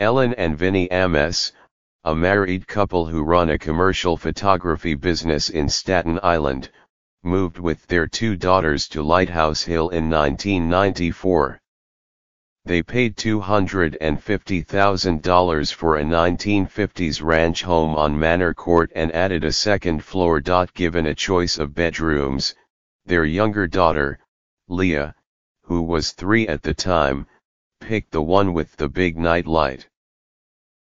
Ellen and Vinny Ames, a married couple who run a commercial photography business in Staten Island, moved with their 2 daughters to Lighthouse Hill in 1994. They paid $250,000 for a 1950s ranch home on Manor Court and added a second floor. Given a choice of bedrooms, their younger daughter, Leah, who was 3 at the time, picked the one with the big night light.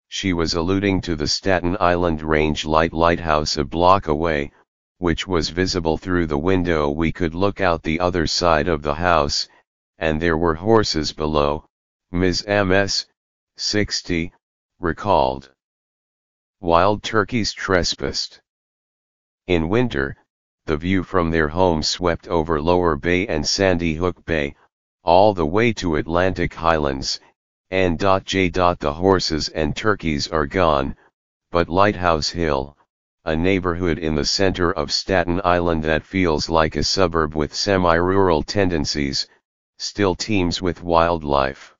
She was alluding to the Staten Island Range Lighthouse a block away, which was visible through the window. We could look out the other side of the house, and there were horses below, Ms. Ames, 60, recalled. Wild turkeys trespassed. In winter, the view from their home swept over Lower Bay and Sandy Hook Bay, all the way to Atlantic Highlands, and the horses and turkeys are gone, but Lighthouse Hill, a neighborhood in the center of Staten Island that feels like a suburb with semi-rural tendencies, still teems with wildlife.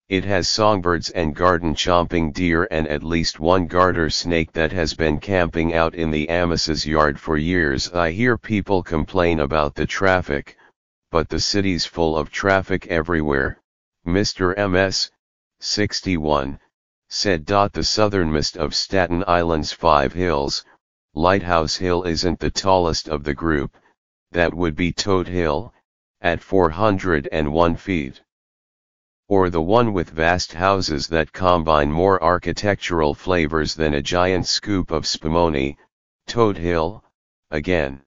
It has songbirds and garden-chomping deer and at least one garter snake that has been camping out in the Ames's yard for years. I hear people complain about the traffic, but the city's full of traffic everywhere, Mr. Ms., 61, said. The southernmost of Staten Island's 5 hills, Lighthouse Hill isn't the tallest of the group, that would be Toad Hill, at 401 feet. Or the one with vast houses that combine more architectural flavors than a giant scoop of spumoni, Toad Hill, again.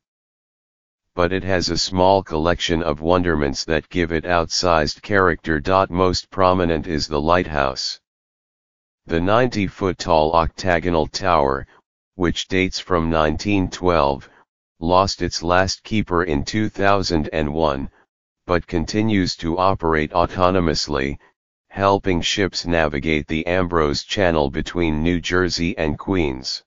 But it has a small collection of wonderments that give it outsized character. Most prominent is the lighthouse. The 90-foot-tall octagonal tower, which dates from 1912, lost its last keeper in 2001, but continues to operate autonomously, helping ships navigate the Ambrose Channel between New Jersey and Queens.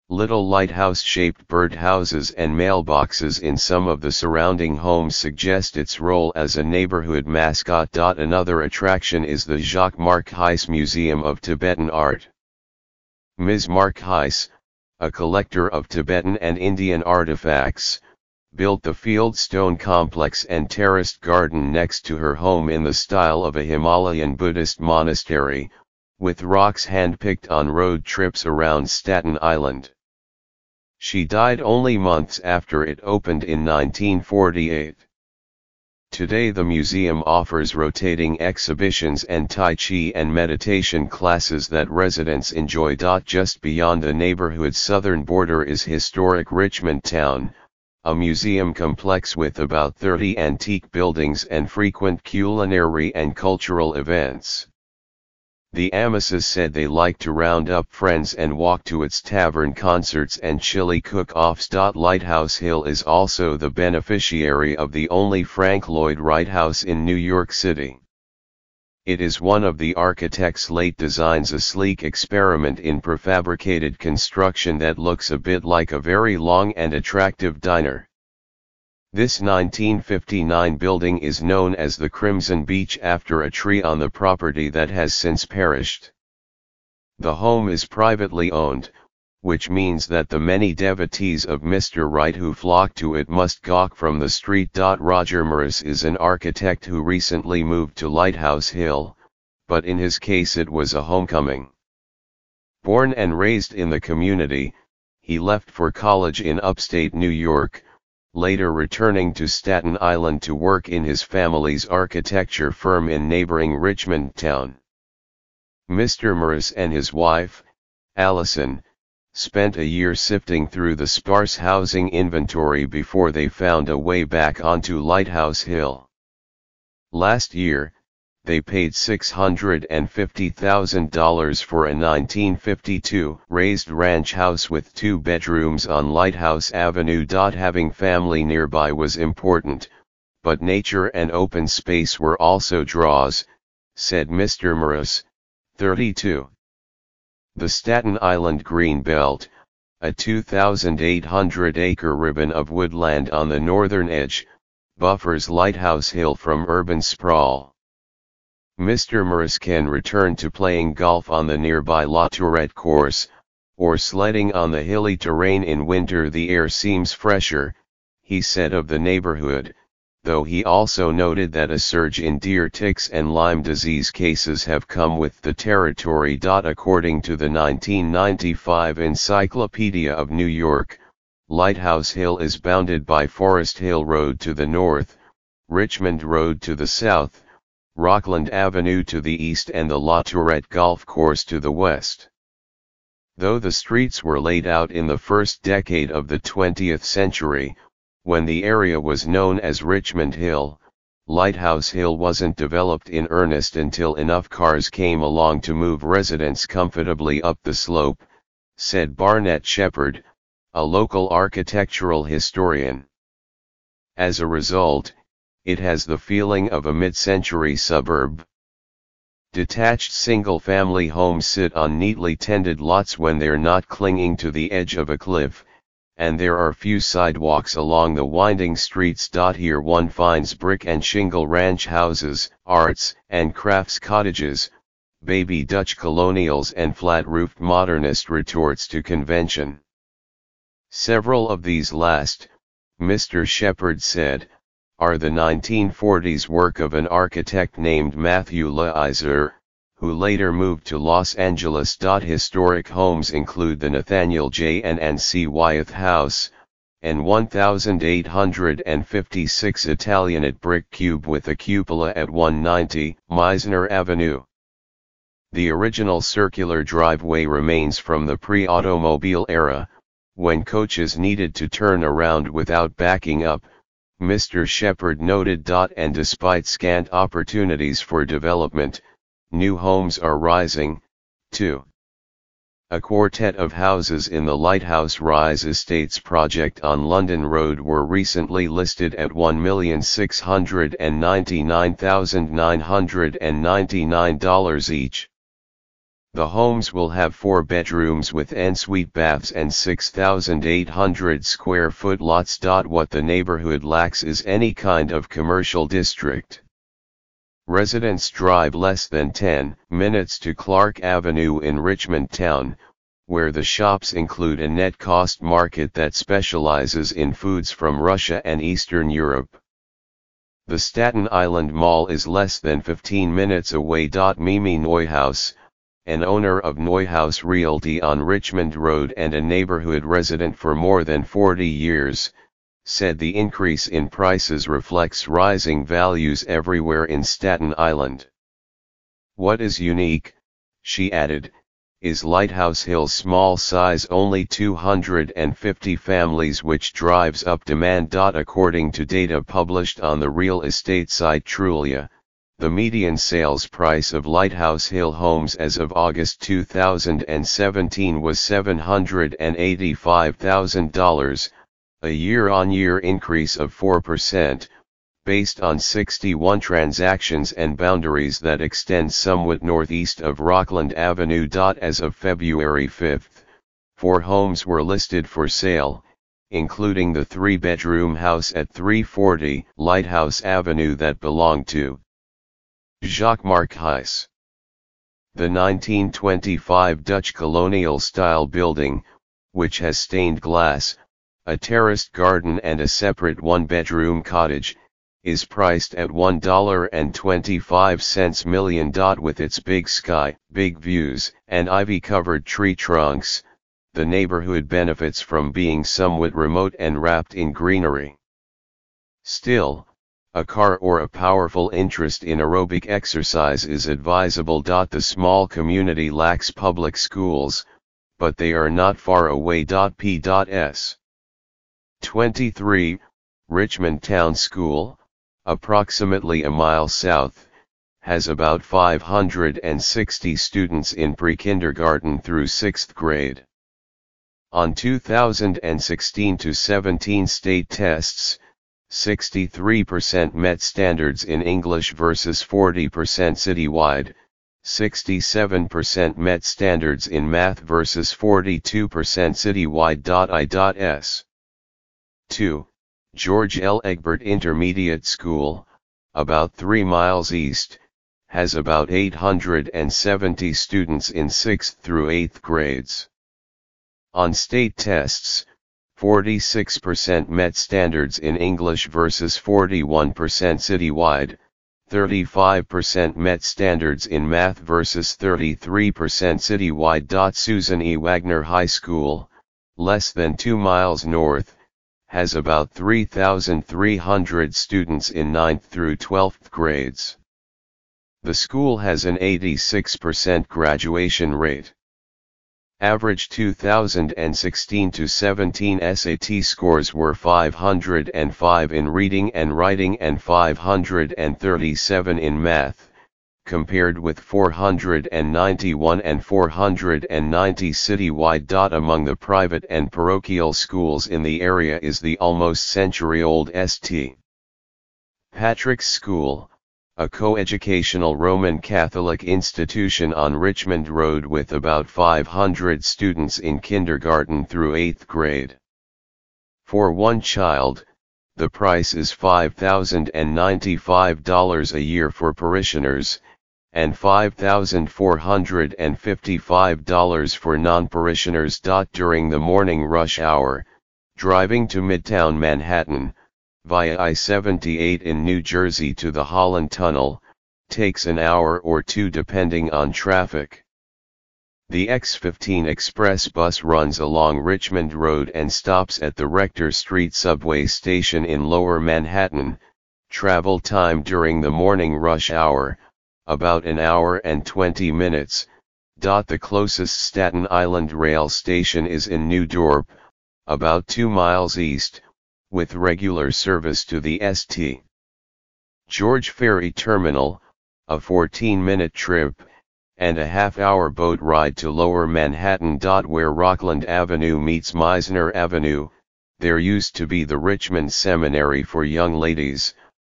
Little lighthouse-shaped birdhouses and mailboxes in some of the surrounding homes suggest its role as a neighborhood mascot. Another attraction is the Jacques Marquise Museum of Tibetan Art. Ms. Marquise, a collector of Tibetan and Indian artifacts, built the fieldstone complex and terraced garden next to her home in the style of a Himalayan Buddhist monastery, with rocks handpicked on road trips around Staten Island. She died only months after it opened in 1948. Today the museum offers rotating exhibitions and Tai Chi and meditation classes that residents enjoy. Just beyond the neighborhood's southern border is historic Richmond Town, a museum complex with about 30 antique buildings and frequent culinary and cultural events. The Ameses said they like to round up friends and walk to its tavern concerts and chili cook-offs. Lighthouse Hill is also the beneficiary of the only Frank Lloyd Wright House in New York City. It is one of the architect's late designs, a sleek experiment in prefabricated construction that looks a bit like a very long and attractive diner. This 1959 building is known as the Crimson Beech after a tree on the property that has since perished. The home is privately owned, which means that the many devotees of Mr. Wright who flock to it must gawk from the street. Roger Morris is an architect who recently moved to Lighthouse Hill, but in his case it was a homecoming. Born and raised in the community, he left for college in upstate New York, later returning to Staten Island to work in his family's architecture firm in neighboring Richmond Town. Mr. Morris and his wife, Allison, spent a year sifting through the sparse housing inventory before they found a way back onto Lighthouse Hill. Last year, they paid $650,000 for a 1952 raised ranch house with 2 bedrooms on Lighthouse Avenue. Having family nearby was important, but nature and open space were also draws, said Mr. Morris, 32. The Staten Island Green Belt, a 2,800-acre ribbon of woodland on the northern edge, buffers Lighthouse Hill from urban sprawl. Mr. Morris can return to playing golf on the nearby La Tourette course, or sledding on the hilly terrain in winter. The air seems fresher, he said of the neighborhood, though he also noted that a surge in deer ticks and Lyme disease cases have come with the territory. According to the 1995 Encyclopedia of New York, Lighthouse Hill is bounded by Forest Hill Road to the north, Richmond Road to the south, Rockland Avenue to the east, and the La Tourette Golf Course to the west. Though the streets were laid out in the first decade of the 20th century, when the area was known as Richmond Hill, Lighthouse Hill wasn't developed in earnest until enough cars came along to move residents comfortably up the slope, said Barnett Shepard, a local architectural historian. As a result, it has the feeling of a mid-century suburb. Detached single-family homes sit on neatly tended lots when they're not clinging to the edge of a cliff, and there are few sidewalks along the winding streets. Here one finds brick and shingle ranch houses, arts and crafts cottages, baby Dutch colonials, and flat-roofed modernist retorts to convention. Several of these last, Mr. Shepard said, are the 1940s work of an architect named Matthew LOLA'S, who later moved to Los Angeles. Historic homes include the Nathaniel J. and C. Wyeth House, and 1856 Italianate brick cube with a cupola at 190 Meisner Avenue. The original circular driveway remains from the pre-automobile era, when coaches needed to turn around without backing up, Mr. Shepard noted. And despite scant opportunities for development, new homes are rising, too. A quartet of houses in the Lighthouse Rise Estates project on London Road were recently listed at $1,699,999 each. The homes will have 4 bedrooms with ensuite baths and 6,800 square foot lots. What the neighborhood lacks is any kind of commercial district. Residents drive less than 10 minutes to Clark Avenue in Richmond Town, where the shops include a net cost market that specializes in foods from Russia and Eastern Europe. The Staten Island Mall is less than 15 minutes away. Mimi Neuhaus, an owner of Neuhaus Realty on Richmond Road and a neighborhood resident for more than 40 years, said the increase in prices reflects rising values everywhere in Staten Island. What is unique, she added, is Lighthouse Hill's small size, only 250 families, which drives up demand. According to data published on the real estate site Trulia, the median sales price of Lighthouse Hill homes as of August 2017 was $785,000, a year-on-year increase of 4%, based on 61 transactions and boundaries that extend somewhat northeast of Rockland Avenue. As of February 5, 4 homes were listed for sale, including the 3-bedroom house at 340 Lighthouse Avenue that belonged to Jacques-Marc Heiss. The 1925 Dutch colonial-style building, which has stained glass, a terraced garden and a separate 1-bedroom cottage, is priced at $1.25 million. With its big sky, big views, and ivy-covered tree trunks, the neighborhood benefits from being somewhat remote and wrapped in greenery. Still, a car or a powerful interest in aerobic exercise is advisable. The small community lacks public schools, but they are not far away. P.S. 23, Richmond Town School, approximately a mile south, has about 560 students in pre-kindergarten through 6th grade. On 2016-17 state tests, 63% met standards in English versus 40% citywide, 67% met standards in math versus 42% citywide. I.S. 2. George L. Egbert Intermediate School, about 3 miles east, has about 870 students in 6th through 8th grades. On state tests, 46% met standards in English versus 41% citywide, 35% met standards in math versus 33% citywide. Susan E. Wagner High School, less than 2 miles north, has about 3,300 students in 9th through 12th grades. The school has an 86% graduation rate. Average 2016-17 SAT scores were 505 in reading and writing and 537 in math, compared with 491 and 490 citywide. Among the private and parochial schools in the area is the almost century-old St. Patrick's School, a coeducational Roman Catholic institution on Richmond Road with about 500 students in kindergarten through 8th grade. For one child, the price is $5,095 a year for parishioners, and $5,455 for non-parishioners. During the morning rush hour, driving to Midtown Manhattan, via I-78 in New Jersey to the Holland Tunnel, takes an hour or two depending on traffic. The X15 Express bus runs along Richmond Road and stops at the Rector Street subway station in Lower Manhattan. Travel time during the morning rush hour, about an hour and 20 minutes. The closest Staten Island rail station is in New Dorp, about 2 miles east, with regular service to the St. George Ferry Terminal, a 14-minute trip, and a half-hour boat ride to Lower Manhattan. Where Rockland Avenue meets Meisner Avenue, there used to be the Richmond Seminary for Young Ladies,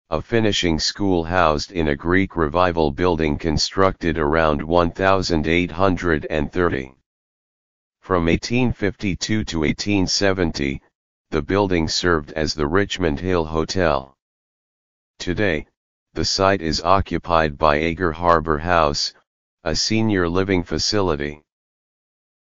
a finishing school housed in a Greek Revival building constructed around 1830. From 1852 to 1870, the building served as the Richmond Hill Hotel. Today, the site is occupied by Agar Harbor House, a senior living facility.